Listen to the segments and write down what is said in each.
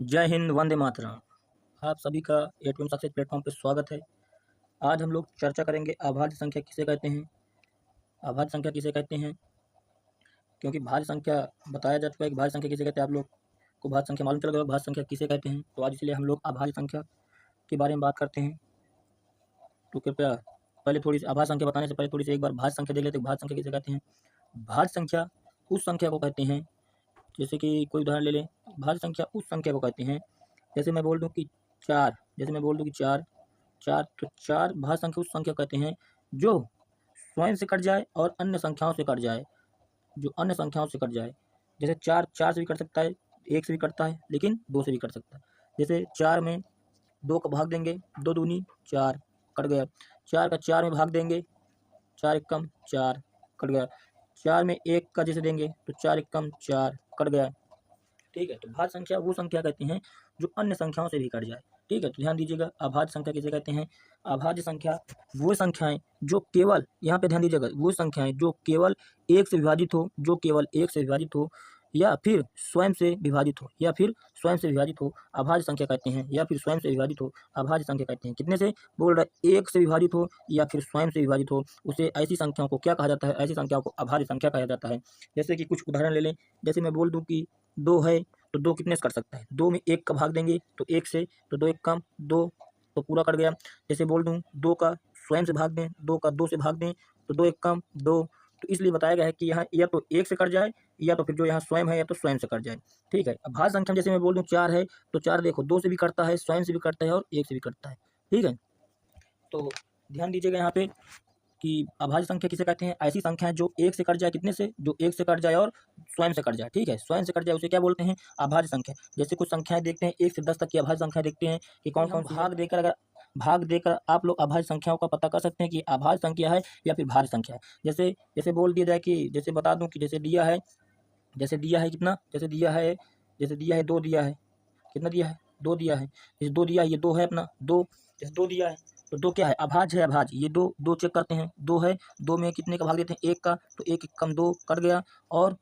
जय हिंद, वंदे मातरम। आप सभी का ए2एम सक्सेस प्लेटफॉर्म पे स्वागत है। आज हम लोग चर्चा करेंगे अभाज्य संख्या किसे कहते हैं। अभाज्य संख्या किसे कहते हैं, क्योंकि भाज्य संख्या बताया जा चुका है कि भाज्य संख्या किसे कहते हैं। आप लोग को भाज्य संख्या मालूम चल गया भाज्य संख्या किसे कहते हैं, तो आज इसलिए हम लोग अभाज्य संख्या के बारे में बात करते हैं। तो कृपया पहले थोड़ी सी अभाज्य संख्या बताने से पहले थोड़ी सी एक बार भाज्य संख्या देख लेते हैं। भाज्य संख्या किसे कहते हैं। भाज्य संख्या उस संख्या को कहते हैं, जैसे कि कोई उदाहरण ले लें। भाज्य संख्या उस संख्या को कहते हैं, जैसे मैं बोल दूं कि चार, चार, तो चार भाज्य संख्या उस संख्या कहते हैं जो स्वयं से कट जाए और अन्य संख्याओं से कट जाए, जैसे चार चार से भी कट सकता है, एक से भी कटता है, लेकिन दो से भी कट सकता है। जैसे चार में दो का भाग देंगे, दो दूनी चार, कट गया। चार का चार में भाग देंगे, चार एकम चार, कट गया। चार में एक का जैसे देंगे तो चार एकम चार, कट गया। ठीक है, तो भाज्य संख्या वो संख्या कहते हैं जो अन्य संख्याओं से भी कट जाए। ठीक है, तो ध्यान दीजिएगा अभाज्य संख्या किसे कहते हैं। अभाज्य संख्या वो संख्याएं जो केवल, यहाँ पे ध्यान दीजिएगा, वो संख्याएं जो केवल एक से विभाजित हो या फिर स्वयं से विभाजित हो, अभाज्य संख्या कहते हैं। या फिर स्वयं से विभाजित हो, अभाज्य संख्या कहते हैं। कितने से बोल रहे, एक से विभाजित हो या फिर स्वयं से विभाजित हो, उसे ऐसी संख्याओं को क्या कहा जाता है, ऐसी संख्याओं को अभाज्य संख्या कहा जाता है। जैसे कि कुछ उदाहरण ले लें। जैसे मैं बोल दूं कि दो है, तो दो कितने से कट सकता है, दो में एक का भाग देंगे तो एक से, तो दो एक कम दो, तो पूरा कट गया। जैसे बोल दूं दो का स्वयं से भाग दें, दो का दो से भाग दें तो दो एक कम दो। तो इसलिए बताया गया है कि यहाँ या तो एक से कट जाए या तो फिर जो यहाँ स्वयं है या तो स्वयं से कट जाए। ठीक है, अब भाज्य संख्या जैसे मैं बोल दूं चार है, तो चार देखो दो से भी कटता है, स्वयं से भी कटता है और एक से भी कटता है। ठीक है, तो ध्यान दीजिएगा यहाँ पे कि अभाज्य संख्या किसे कहते हैं, ऐसी संख्याएं जो एक से कट जाए, कितने से, जो एक से कट जाए और स्वयं से कट जाए। ठीक है, स्वयं से कट जाए उसे क्या बोलते हैं, अभाज्य संख्या। जैसे कुछ संख्याएं देखते हैं, 1 से 10 तक की अभाज्य संख्या देखते हैं कि कौन कौन सी। भाग देकर आप लोग अभाज्य संख्याओं का पता कर सकते हैं कि अभाज्य संख्या है या फिर भाज्य संख्या है। जैसे जैसे बोल दिया जाए कि, जैसे बता दूं कि जैसे दिया है, कितना, जैसे दिया है दो, दिया है कितना, दिया है दो, दिया है जैसे दो, दिया है ये दो है अपना दो, जैसे दो दिया है तो दो क्या है, अभाज्य है। अभाज्य ये दो, दो चेक करते हैं, दो है, दो में कितने का भाग देते हैं, एक का, तो एक एक कम दो, कट गया। और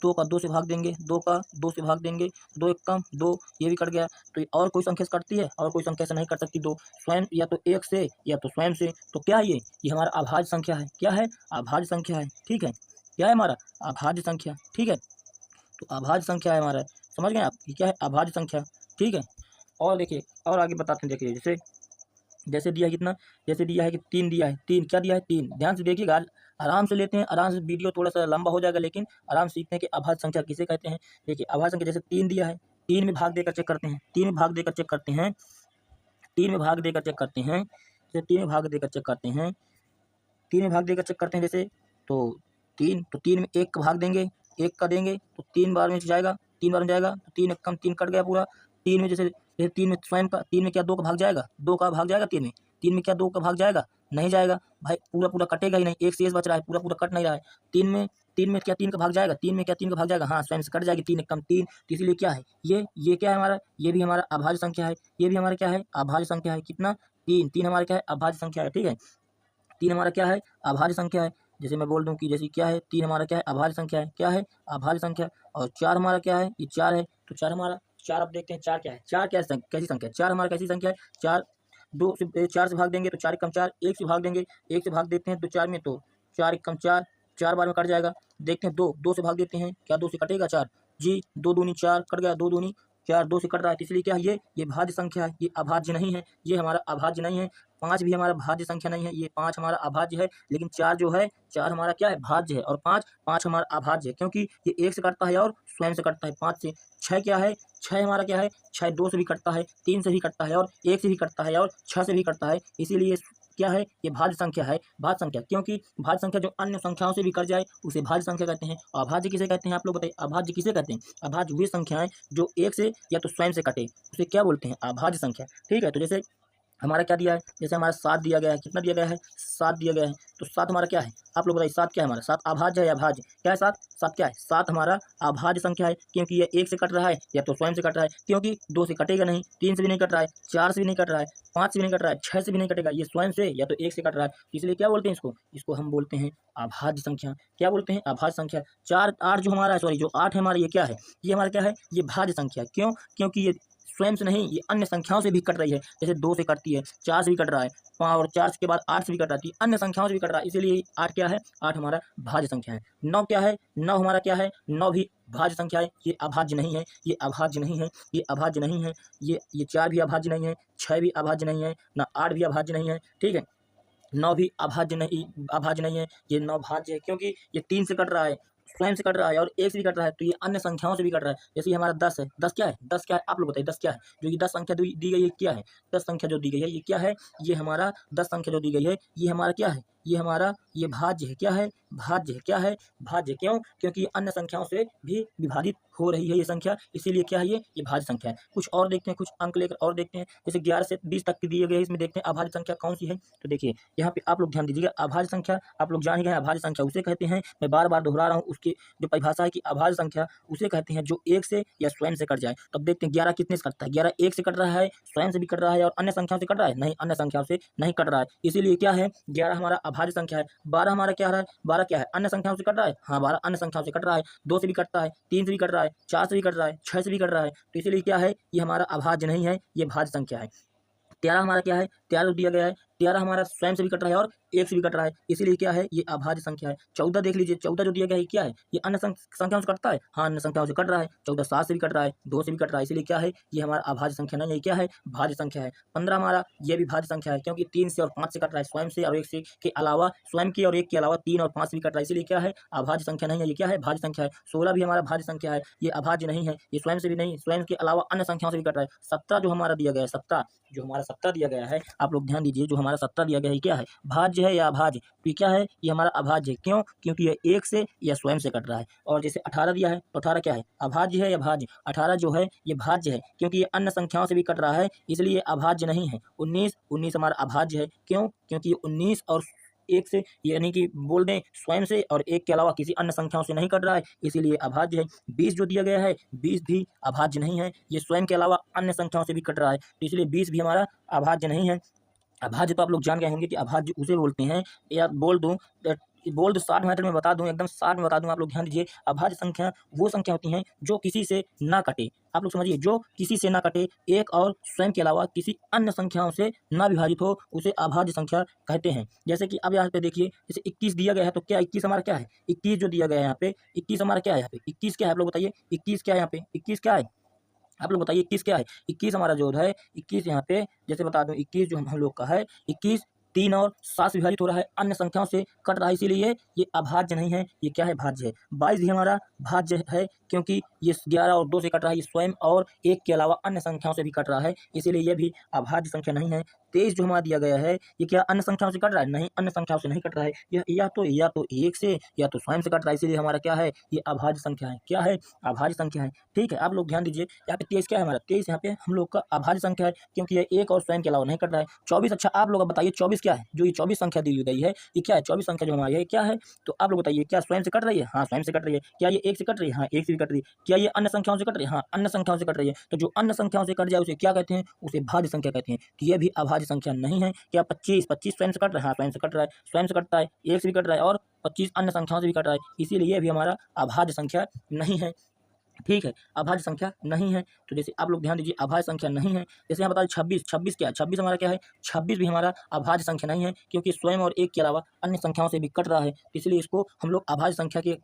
दो का दो से भाग देंगे, दो का दो से भाग देंगे, दो एक कम दो, ये भी कट गया। तो ये और कोई संख्या से कटती है, और कोई संख्या से नहीं कट सकती। दो स्वयं या तो एक से या तो स्वयं से, तो क्या है ये हमारा अभाज्य संख्या है। क्या है, अभाज्य संख्या है। ठीक है, क्या है हमारा, अभाज्य संख्या। ठीक है, तो अभाज्य संख्या है हमारा, समझ गए आप कि क्या है अभाज्य संख्या। ठीक है, और देखिए, और आगे बताते हैं। देखिए जैसे जैसे दिया है कितना, जैसे दिया है कि तीन, दिया है तीन, क्या दिया है तीन। ध्यान से देखिएगा, आराम से लेते हैं, आराम से, वीडियो थोड़ा सा लंबा हो जाएगा लेकिन आराम से सीखते हैं कि अभाज्य संख्या किसे कहते हैं। देखिए अभाज्य संख्या जैसे तीन दिया है, तीन में भाग देकर चेक करते हैं, तीन में भाग देकर चेक करते हैं, तीन में भाग देकर चेक करते हैं, जैसे तीन में भाग देकर चेक करते हैं, तीन में भाग देकर चेक करते हैं। जैसे तो तीन में एक का भाग देंगे, एक का देंगे तो तीन बार में जाएगा, तीन बार में जाएगा तो तीन एक कम तीन, कट गया पूरा। तीन में जैसे तीन में स्वयं का, तीन में क्या दो का भाग जाएगा, दो का भाग जाएगा तीन में क्या दो का भाग जाएगा, नहीं जाएगा भाई, पूरा पूरा कटेगा ही नहीं, एक शेष बच रहा है, पूरा पूरा कट नहीं रहा है। तीन में क्या तीन का भाग जाएगा, हाँ स्वयं से कट जाएगी, तीन एक कम तीन। तो इसीलिए क्या है, ये क्या है हमारा, ये भी हमारा अभाज्य संख्या है, ये भी हमारा क्या है, अभाज्य संख्या है। कितना, तीन, तीन हमारा क्या है, अभाज्य संख्या है। ठीक है, तीन हमारा क्या है, अभाज्य संख्या है। जैसे मैं बोल दूं कि जैसे क्या है, तीन हमारा क्या है, अभाज्य संख्या है। क्या है, अभाज्य संख्या। और चार हमारा क्या है, ये चार है, तो चार हमारा, चार अब देखते हैं चार क्या है, चार क्या कैसी संख्या है, चार हमारा कैसी संख्या है। चार दो से, चार से भाग देंगे तो चार एक कम चार, एक से भाग देंगे, एक से भाग देते हैं तो चार में, तो चार एक कम चार, चार बार में कट जाएगा। देखते हैं दो, दो से भाग देते हैं, क्या दो से कटेगा चार, जी दो दूनी चार, कट गया, दो दूनी चार, दो से कट रहा है। तो इसलिए क्या है, ये भाज्य संख्या है, ये अभाज्य नहीं है, ये हमारा अभाज्य नहीं है। पाँच भी हमारा भाज्य संख्या नहीं है, ये पाँच हमारा अभाज्य है। लेकिन चार जो है, चार हमारा क्या है, भाज्य है, और पाँच हमारा अभाज्य है, क्योंकि ये एक से कटता है और स्वयं से कटता है, पाँच से। छः क्या है, छः हमारा क्या है, छः दो से भी कटता है, तीन से भी कटता है और एक से भी कटता है और छः से भी कटता है। इसीलिए क्या है, ये भाज्य संख्या है, भाज्य संख्या। क्योंकि भाज्य संख्या जो अन्य संख्याओं से भी कट जाए उसे भाज्य संख्या कहते हैं। अभाज्य किसे कहते हैं, आप लोग बताइए, अभाज्य किसे कहते हैं। अभाज्य वे संख्याएं जो एक से या तो स्वयं से कटे, उसे क्या बोलते हैं, अभाज्य संख्या। ठीक है, तो जैसे हमारा क्या दिया है, जैसे हमारा 7 दिया गया है, कितना दिया गया है, 7 दिया गया है। तो 7 हमारा क्या है, आप लोग बताइए 7 क्या है हमारा, 7 अभाज्य है या भाज्य, क्या है 7, 7 क्या है, 7 हमारा अभाज्य संख्या है, क्योंकि ये 1 से कट रहा है या तो स्वयं से कट रहा है, क्योंकि 2 से कटेगा नहीं, 3 से भी नहीं कट रहा है, 4 से भी नहीं कट रहा है, 5 से भी नहीं कट रहा है, 6 से भी नहीं कटेगा, ये स्वयं से या तो 1 से कट रहा है, इसलिए क्या बोलते हैं इसको, इसको हम बोलते हैं अभाज्य संख्या। क्या बोलते हैं, अभाज्य संख्या। 4 8 जो हमारा है, सॉरी जो 8 है हमारा, ये क्या है, ये हमारा क्या है, ये भाज्य संख्या है। क्यों, क्योंकि ये स्वयं से नहीं, ये अन्य संख्याओं से भी कट रही है, जैसे 2 से कटती है, 4 से भी कट रहा है, और 4 के बाद 8 से भी कट रहा है, अन्य संख्याओं से भी कट रहा है, इसीलिए 8 क्या है, 8 हमारा भाज्य संख्या है। 9 क्या है, 9 हमारा क्या है, 9 भी भाज्य संख्या है, ये अभाज्य नहीं है, ये अभाज्य नहीं है, ये अभाज्य नहीं है, ये 4 भी अभाज्य नहीं है, 6 भी अभाज्य नहीं है, ना 8 भी अभाज्य नहीं है, ठीक है। 9 भी अभाज्य नहीं है, ये 9 भाज्य है, क्योंकि ये 3 से कट रहा है, स्वयं से कट रहा है, और 1 से भी कट रहा है, तो ये अन्य संख्याओं से भी कट रहा है। जैसे ये हमारा 10 है, 10 क्या है, 10 क्या है, आप लोग बताइए 10 क्या है, जो ये 10 संख्या दी गई है क्या है, 10 संख्या जो दी गई है ये क्या है, ये हमारा 10 संख्या जो दी गई है ये हमारा क्या है, ये हमारा ये भाज्य है, क्या है, भाज्य है, क्या है, भाज्य। क्यों, क्योंकि ये अन्य संख्याओं से भी विभाजित हो रही है ये संख्या, इसीलिए क्या है, ये भाज्य संख्या है। कुछ और देखते हैं, कुछ अंक लेकर और देखते हैं, जैसे 11 से 20 तक की दिए गए, इसमें देखते हैं अभाज्य संख्या कौन सी है। तो देखिए यहाँ पे आप लोग ध्यान दीजिएगा, अभाज्य संख्या आप लोग जान ही गए, अभाज्य संख्या उसे कहते हैं, मैं बार बार दोहरा रहा हूँ, उसकी जो परिभाषा है कि अभाज्य संख्या उसे कहते हैं जो 1 से या स्वयं से कट जाए। तब देखते हैं 11 कितने से कटता है, 11 1 से कट रहा है, स्वयं से भी कट रहा है, और अन्य संख्याओं से कट रहा है, नहीं, अन्य संख्याओं से नहीं कट रहा है, इसीलिए क्या है, 11 हमारा अभाज्य संख्या है। 12 हमारा क्या है, 12 क्या है, अन्य संख्याओं से कट रहा है, हाँ 12 अन्य संख्याओं से कट रहा है, 2 से भी कटता है, 3 से भी कट रहा है, 4 से भी कट रहा है, 6 से भी कट रहा है, तो इसीलिए क्या है, ये हमारा अभाज्य नहीं है, ये भाज्य संख्या है। 13 हमारा क्या है, 13 दिया गया है, 13 हमारा स्वयं से भी कट रहा है और 1 से भी कट रहा है, इसीलिए क्या है, ये अभाज्य संख्या है। 14 देख लीजिए, 14 जो दिया गया है क्या है, ये अन्य संख्याओं से कटता है, हाँ अन्य संख्याओं से कट रहा है, 14 7 से भी कट रहा है, 2 से भी कट रहा है, इसीलिए क्या है, ये हमारा अभाज्य संख्या नहीं है, क्या है, भाज्य संख्या है। 15 हमारा ये भी भाज्य संख्या है, क्योंकि 3 से और 5 से कट रहा है, स्वयं से और 1 से के अलावा, स्वयं के और 1 के अलावा 3 और 5 से भी कट रहा है, इसीलिए क्या है, अभाज्य संख्या नहीं है, ये क्या है, भाज्य संख्या है। 16 भी हमारा भाज्य संख्या है, ये अभाज्य नहीं है, ये स्वयं से भी नहीं, स्वयं के अलावा अन्य संख्याओं से भी कट रहा है। 17 जो हमारा दिया गया है, 17 जो हमारा 17 दिया गया है, आप लोग ध्यान दीजिए, जो हमारा 17 दिया गया है क्या है, भाज्य है या अभाज्य, तो ये क्या है, ये हमारा अभाज्य है। क्यों, क्योंकि ये 1 से या स्वयं से कट रहा है। और जैसे 18 दिया है, तो 18 क्या है, अभाज्य है या भाज्य, 18 जो है ये भाज्य है, क्योंकि ये अन्य संख्याओं से भी कट रहा है, इसलिए अभाज्य नहीं है। 19 हमारा अभाज्य है, क्यों, क्योंकि ये 19 और 1 से, यानी कि बोल दें स्वयं से और 1 के अलावा किसी अन्य संख्याओं से नहीं कट रहा है, इसीलिए अभाज्य है। 20 जो दिया गया है, 20 भी अभाज्य नहीं है, ये स्वयं के अलावा अन्य संख्याओं से भी कट रहा है, तो इसलिए 20 भी हमारा अभाज्य नहीं है। अभाज्य तो आप लोग जान गए होंगे कि अभाज्य उसे बोलते हैं, या बोल दो शॉर्ट मेथड में बता दूं, एकदम शॉर्ट में बता दूं, आप लोग ध्यान दीजिए, अभाज्य संख्या वो संख्या होती हैं जो किसी से ना कटे, आप लोग समझिए, जो किसी से ना कटे, एक और स्वयं के अलावा किसी अन्य संख्याओं से ना विभाजित हो, उसे अभाज्य संख्या कहते हैं। जैसे कि अब यहाँ पे देखिए, जैसे 21 दिया गया है, तो क्या 21 हमारा क्या है, 21 जो दिया गया है यहाँ पे, 21 हमारा क्या है, यहाँ पे 21 क्या है, आप लोग बताइए 21 क्या है, यहाँ पे 21 क्या है, आप लोग बताइए 21 क्या है। 21 हमारा जो है, 21 यहाँ पे जैसे बता दूं, 21 जो हम लोग का है, 21 3 और 7 से विभाजित हो रहा है, अन्य संख्याओं से कट रहा है, इसीलिए ये अभाज्य नहीं है, ये क्या है, भाज्य है। 22 भी हमारा भाज्य है, क्योंकि ये 11 और 2 से कट रहा है, ये स्वयं और 1 के अलावा अन्य संख्याओं से भी कट रहा है, इसीलिए ये भी अभाज्य संख्या नहीं है। 23 जो हमारा दिया गया है, ये क्या अन्य संख्याओं से कट रहा है, नहीं, अन्य संख्याओं से नहीं कट रहा है, यह या तो 1 से या तो स्वयं से कट रहा है, इसीलिए हमारा क्या है, ये अभाज्य संख्या है, क्या है, अभाज्य संख्या है। ठीक है, आप लोग ध्यान दीजिए, यहाँ पे 23 क्या है हमारा, 23 यहाँ पे हम लोग का अभाज्य संख्या है, क्योंकि ये 1 और स्वयं के अलावा नहीं कट रहा है। 24, अच्छा आप लोग बताइए 24 क्या है, जो ये 24 संख्या दी गई है, ये क्या है, 24 संख्या जो हमारी है क्या है, तो आप लोग बताइए, क्या स्वयं से कट रही है, हाँ स्वयं से कट रही है। क्या ये 1 से कट रही है, हाँ 1 से भी कट रही है। क्या ये अन्य संख्याओं से कट रही है, हाँ अन्य संख्याओं से कट रही है। तो जो अन्य संख्याओं से कट जाए उसे क्या कहते हैं, उसे भाज्य संख्या कहते हैं, तो ये भी अभाज्य संख्या नहीं है। क्या 25 स्वयं से कट रहा है, हाँ स्वयं से कट रहा है, स्वयं से कटता है, 1 से भी कट रहा है, और 25 अन्य संख्याओं से भी कट रहा है, इसीलिए ये भी हमारा अभाज्य संख्या नहीं है। ठीक है, अभाज्य संख्या नहीं है। तो जैसे आप लोग ध्यान दीजिए, अभाज्य संख्या नहीं है। जैसे यहाँ बता 26 क्या है, 26 हमारा क्या है, 26 भी हमारा अभाज्य संख्या नहीं है, क्योंकि स्वयं और 1 के अलावा अन्य संख्याओं से भी कट रहा है, तो इसलिए इसको हम लोग अभाज्य संख्या के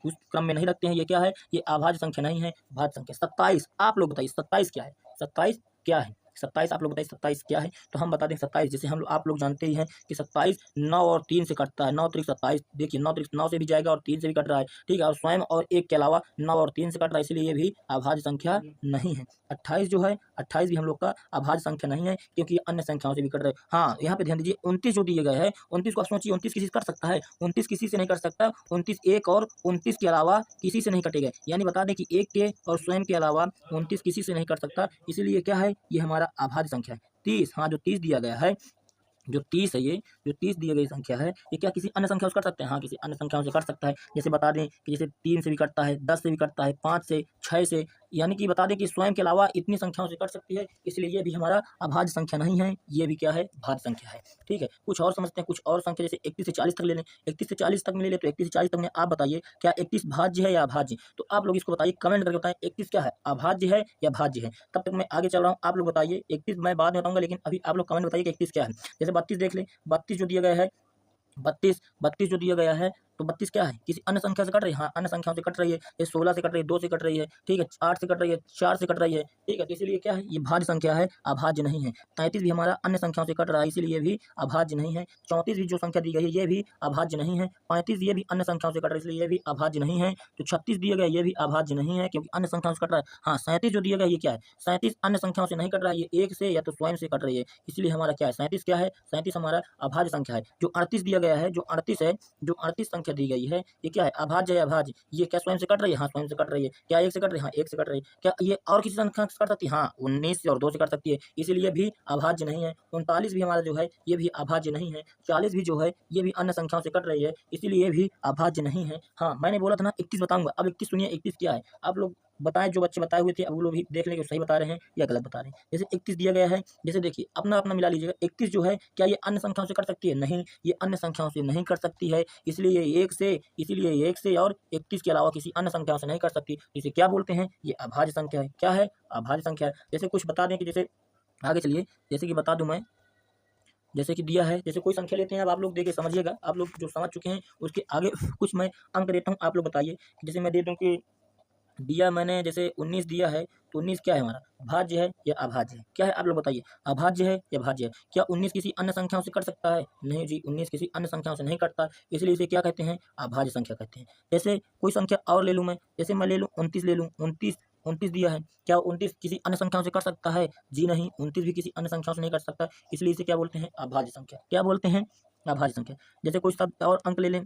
उस क्रम में नहीं रखते हैं। ये क्या है, ये अभाज्य संख्या नहीं है, भाज्य संख्या। 27 आप लोग बताइए 27 क्या है, 27 क्या है, 27 आप लोग बताइए 27 क्या है। तो हम बता दें 27, जैसे हम लोग आप लोग जानते ही हैं कि 27 9 और 3 से कटता है, 9 त्रिक 27, देखिए 9 त्रिक 9 से भी जाएगा और 3 से भी कट रहा है, ठीक है, और स्वयं और 1 के अलावा 9 और 3 से कट रहा है, इसलिए ये भी अभाज्य संख्या नहीं है। 28 जो है, 28 भी हम लोग का अभाज्य संख्या नहीं है, क्योंकि अन्य संख्याओं से भी कट रहा है। हाँ यहाँ पे ध्यान दीजिए, 29 जो दिए गए हैं, 29 को आप सोचिए, 29 किसी से कट सकता है, 29 किसी से नहीं कट सकता, 29 1 और 29 के अलावा किसी से नहीं कटेगा, यानी बता दें कि 1 के और स्वयं के अलावा 29 किसी से नहीं कट सकता, इसीलिए क्या है, ये हमारा हमारा अभाज्य संख्या है। 30, हाँ जो 30 दिया गया है, जो 30 है, ये जो 30 दी गई संख्या है, ये क्या किसी अन्य संख्या से कर सकते हैं? हाँ, किसी अन्य संख्याओं से कर सकता है। जैसे बता दें कि जैसे 3 से भी करता है, 10 से भी करता है, 5 से, 6 से, यानी कि बता दें कि स्वयं के अलावा इतनी संख्याओं से कर सकती है, इसलिए ये भी हमारा अभाज्य संख्या नहीं है, ये भी क्या है? भाज्य संख्या है। ठीक है, कुछ और समझते हैं, कुछ और संख्या जैसे 31 से 40 तक ले लें। 31 से 40 तक में ले लें, तो 31 से 40 तक में आप बताइए क्या 31 भाज्य है या अभाज्य? तो आप लोग इसको बताइए, कमेंट करके बताएं 31 क्या है? अभाज्य है या भाज्य है? तब तक मैं आगे चल रहा हूँ, आप लोग बताइए। 31 मैं बाद में बताऊंगा, लेकिन अभी आप लोग कमेंट बताइए कि 31 क्या है। जैसे 32 देख लें, 32 जो दिया गया है, 32 जो दिया गया है, तो 32 क्या है? किसी अन्य संख्या से कट रही है? हाँ, अन्य संख्याओं से कट रही है। ये 16 से कट रही है, 2 से कट रही है, ठीक है, 8 से कट रही है, 4 से कट रही है, ठीक है, तो इसीलिए क्या है? ये भाज्य संख्या है, अभाज्य नहीं है। 33 भी हमारा अन्य संख्याओं से कट रहा है, इसीलिए ये भी अभाज्य नहीं है। 34 भी जो संख्या दी गई है, ये भी अभाज्य नहीं है। 35 ये भी अन्य संख्याओं से कट रहा है, इसलिए ये भी अभाज्य नहीं है। तो 36 दिया गया, ये भी अभाज्य नहीं है, क्योंकि अन्य संख्याओं से कट रहा है। हाँ, 37 जो दिया गया, ये क्या है? 37 अन्य संख्याओं से नहीं कट रहा है, ये एक से या तो स्वयं से कट रही है, इसलिए हमारा क्या है? 37 क्या है? 37 हमारा अभाज्य संख्या है। जो 38 दिया गया है, जो 38 है, जो 38 संख्या दी गई है, ये क्या है? अभाज्य है, अभाज्य। ये क्या स्वयं से कट रही है? हाँ, स्वयं से कट रही है। क्या 1 से कट रही है? हाँ, 1 से कट रही है। क्या ये और किसी संख्या से कट सकती है? हाँ, 19 से और 2 से कट सकती है, इसीलिए भी अभाज्य नहीं है। 39 भी हमारा जो है, ये भी अभाज्य नहीं है। 40 भी जो है, ये भी अन्य संख्याओं से कट रही है, इसीलिए ये भी अभाज्य नहीं है। हाँ, मैंने बोला था ना 31 बताऊंगा। अब 31 सुनिए, 31 क्या है? आप लोग बताएं, जो बच्चे बताए हुए थे, अब वो लोग भी देख लें कि सही बता रहे हैं या गलत बता रहे हैं। जैसे 31 दिया गया है, जैसे देखिए अपना अपना मिला लीजिएगा। 31 जो है, क्या ये अन्य संख्याओं से कट सकती है? नहीं, ये अन्य संख्याओं से नहीं कट सकती है, इसलिए ये 1 से और 31 के अलावा किसी अन्य संख्याओं से नहीं कर सकती। इसे क्या बोलते हैं? ये अभाज्य संख्या है। क्या है? अभाज्य संख्या है। जैसे कुछ बता दें कि जैसे आगे चलिए, जैसे कि बता दूं मैं, जैसे कि दिया है, जैसे कोई संख्या लेते हैं, अब आप लोग देखिए समझिएगा, आप लोग जो समझ चुके हैं उसके आगे कुछ मैं अंक देता हूँ, आप लोग बताइए। जैसे मैं दे दूं कि दिया मैंने जैसे 19 दिया है, तो 19 क्या है हमारा? भाज्य है या अभाज्य है? क्या है? आप लोग बताइए, अभाज्य है या भाज्य है? क्या 19 किसी अन्य संख्याओं से कट सकता है? नहीं जी, 19 किसी अन्य संख्याओं से नहीं कटता, इसलिए इसे क्या कहते हैं? अभाज्य संख्या कहते हैं। जैसे कोई संख्या और ले लूँ मैं, जैसे मैं ले लूँ 29 ले लूँ, 29 दिया है, क्या 29 किसी अन्य संख्याओं से कट सकता है? जी नहीं, 29 भी किसी अन्य संख्याओं से नहीं कट सकता, इसलिए इसे क्या बोलते हैं? अभाज्य संख्या। क्या बोलते हैं? अभाज्य संख्या। जैसे कोई शब्द और अंक ले लें,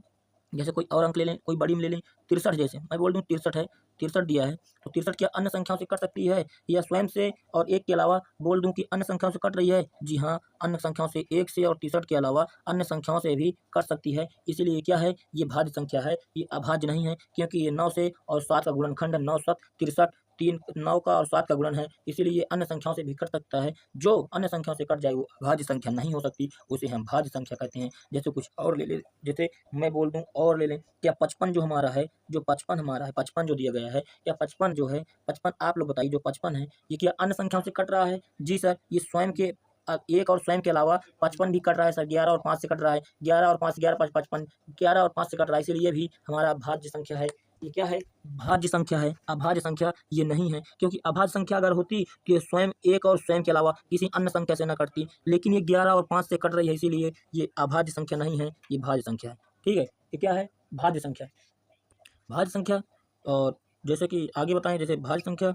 जैसे कोई और अंक ले लें, कोई बड़ी में ले लें, 63 जैसे मैं बोल दूं 63 है, 63 दिया है, तो 63 क्या अन्य संख्याओं से कट सकती है या स्वयं से और 1 के अलावा बोल दूं कि अन्य संख्याओं से कट रही है? जी हाँ, अन्य संख्याओं से 1 से और 63 के अलावा अन्य संख्याओं से भी कट सकती है, इसीलिए क्या है? ये भाज्य संख्या है, ये अभाज्य नहीं है, क्योंकि ये 9 से और 7 का गुणनखंड है। 9 7 63, 3 9 का और 7 का गुणन है, इसीलिए ये अन्य संख्याओं से भी कट सकता है। जो अन्य संख्याओं से कट जाए वो अभाज्य संख्या नहीं हो सकती, उसे हम भाज्य संख्या कहते हैं। जैसे कुछ और ले ले, जैसे मैं बोल दूं और ले लें, क्या 55 जो हमारा है, जो 55 हमारा है, 55 जो दिया गया है, या 55 जो है, 55 आप लोग बताइए, जो 55 है, ये क्या अन्य संख्याओं से कट रहा है? जी सर, ये स्वयं के एक और स्वयं के अलावा 55 भी कट रहा है सर। 11 और 5 से कट रहा है, 11 और 5 11 5 55, 11 और 5 से कट रहा है, इसलिए ये भी हमारा भाज्य संख्या है। ये क्या है? भाज्य संख्या है, अभाज्य संख्या ये नहीं है, क्योंकि अभाज्य संख्या अगर होती तो ये स्वयं एक और स्वयं के अलावा किसी अन्य संख्या से न कटती, लेकिन ये 11 और 5 से कट रही है, इसीलिए ये अभाज्य संख्या नहीं है, ये भाज्य संख्या है। ठीक है, ये क्या है? भाज्य संख्या। भाज्य संख्या। और जैसे कि आगे बताएं, जैसे भाज्य संख्या,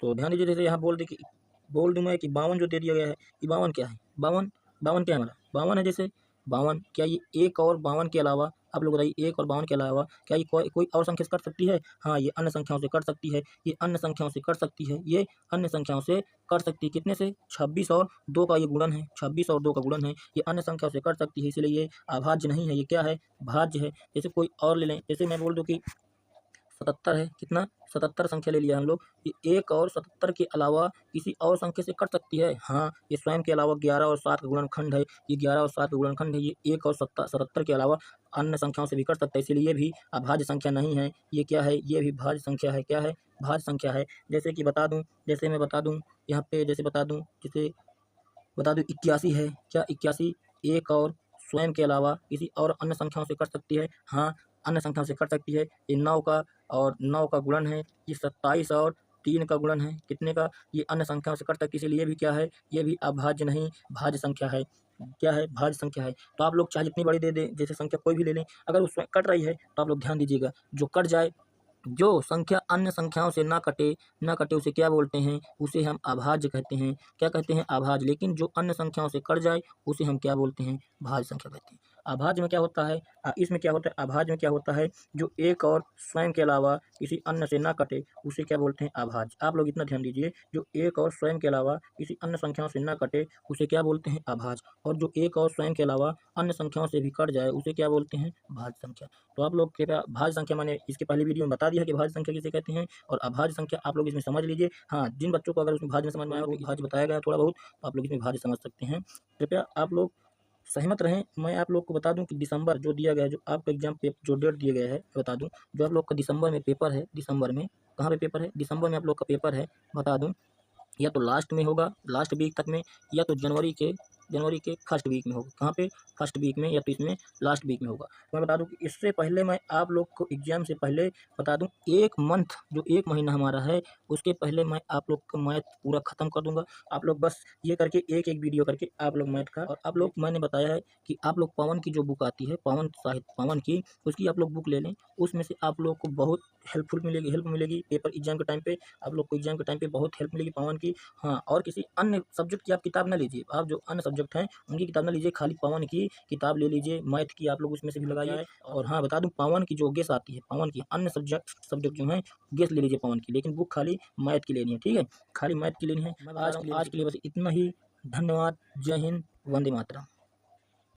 तो ध्यान दीजिए, जैसे यहाँ बोल दूं मैं कि 52 जो दे दिया गया है, ये 52 क्या है? 52 क्या है हमारा? 52 है। जैसे 52, क्या ये एक और 52 के अलावा, आप लोग बताइए, एक और 52 के अलावा क्या ये कोई और संख्या से कट सकती है? हाँ, ये अन्य संख्याओं से कट सकती है, ये अन्य संख्याओं से कट सकती है, ये अन्य संख्याओं से कट सकती है। कितने से? 26 और 2 का ये गुणन है, 26 और 2 का गुणन है, ये अन्य संख्याओं से कट सकती है, इसलिए ये अभाज्य नहीं है, ये क्या है? भाज्य है। जैसे कोई और ले लें, जैसे मैं बोल दूं कि 77 है, कितना? 77 संख्या ले लिया हम लोग, ये एक और 77 के अलावा किसी और संख्या से कट सकती है? हाँ, ये स्वयं के अलावा 11 और 7 का गुणनखंड है, ये 11 और 7 का गुणनखंड है, ये एक और 77 के अलावा अन्य संख्याओं से भी कट सकता है, इसलिए ये भी अभाज्य संख्या नहीं है। ये क्या है? ये भी भाज्य संख्या है। क्या है? भाज्य संख्या है। जैसे कि बता दूं, जैसे मैं बता दूं यहाँ पे, जैसे बता दूं, जैसे बता दूं 81 है, क्या 81 एक और स्वयं के अलावा किसी और अन्य संख्याओं से कट सकती है? हाँ, अन्य संख्याओं से कट सकती है। ये 9 का और 9 का गुणन है, ये 27 और 3 का गुणन है, कितने का? ये अन्य संख्याओं से कट सकती है, इसलिए ये भी क्या है? ये भी अभाज्य नहीं, भाज्य संख्या है। क्या है? भाज्य संख्या है। तो आप लोग चाहे जितनी बड़ी दे दें, जैसे संख्या कोई भी ले लें, अगर उसमें कट रही है तो आप लोग ध्यान दीजिएगा, जो कट जाए, जो संख्या अन्य संख्याओं से ना कटे उसे क्या बोलते हैं? उसे हम अभाज्य कहते हैं। क्या कहते हैं? अभाज्य। लेकिन जो अन्य संख्याओं से कट जाए उसे हम क्या बोलते हैं? भाज्य संख्या कहते हैं। अभाज्य में क्या होता है, इसमें क्या होता है, अभाज्य में क्या होता है, जो एक और स्वयं के अलावा किसी अन्य से ना कटे उसे क्या बोलते हैं, अभाज्य। आप लोग इतना ध्यान दीजिए, जो एक और स्वयं के अलावा किसी अन्य संख्याओं से ना कटे उसे क्या बोलते हैं, अभाज्य। और जो एक और स्वयं के अलावा अन्य संख्याओं से भी कट जाए उसे क्या बोलते हैं, भाज्य संख्या। तो आप लोग कृपया भाज्य संख्या, मैंने इसके पहले वीडियो में बता दिया कि भाज्य संख्या किसे कहते हैं, और अभाज्य संख्या आप लोग इसमें समझ लीजिए। हाँ, जिन बच्चों को अगर उसमें भाज्य में समझ में आया हो, भाज्य बताया गया थोड़ा बहुत, तो आप लोग इसमें भाज्य समझ सकते हैं। कृपया आप लोग सहमत रहें। मैं आप लोग को बता दूं कि दिसंबर जो दिया गया है, जो आपका एग्जाम पे जो डेट दिया गया है, बता दूं, जो आप लोग का दिसंबर में पेपर है, दिसंबर में कहाँ पे पेपर है, दिसंबर में आप लोग का पेपर है, बता दूं, या तो लास्ट में होगा, लास्ट वीक तक में, या तो जनवरी के फर्स्ट वीक में होगा। कहाँ पे, फर्स्ट वीक में, या तो इसमें लास्ट वीक में होगा। तो मैं बता दूं कि इससे पहले मैं आप लोग को एग्जाम से पहले बता दूं, एक मंथ, जो एक महीना हमारा है, उसके पहले मैं आप लोग का मैथ पूरा खत्म कर दूंगा। आप लोग बस ये करके एक एक वीडियो करके आप लोग मैथ का, और आप लोग, मैंने बताया है कि आप लोग पवन की जो बुक आती है, पवन साहित्य पवन की, उसकी आप लोग बुक ले लें। उसमें से आप लोग को बहुत हेल्प मिलेगी पेपर एग्जाम के टाइम पे। आप लोग को एग्जाम के टाइम पे बहुत हेल्प मिलेगी पवन की। हाँ, और किसी अन्य सब्जेक्ट की आप किताब ना लीजिए, आप जो अन्य सब्जेक्ट हैं उनकी किताब ना लीजिए, खाली पवन की किताब ले लीजिए। मैथ की आप लोग उसमें से भी लगाइए। और हाँ, बता दूं, पवन की जो गेस आती है, पवन की अन्य सब्जेक्ट जो हैं, गेस ले लीजिए पवन की, लेकिन बुक खाली मैथ की लेनी है, ठीक है, खाली मैथ की लेनी है। आज के लिए बस इतना ही। धन्यवाद। जय हिंद। वंदे मातरम।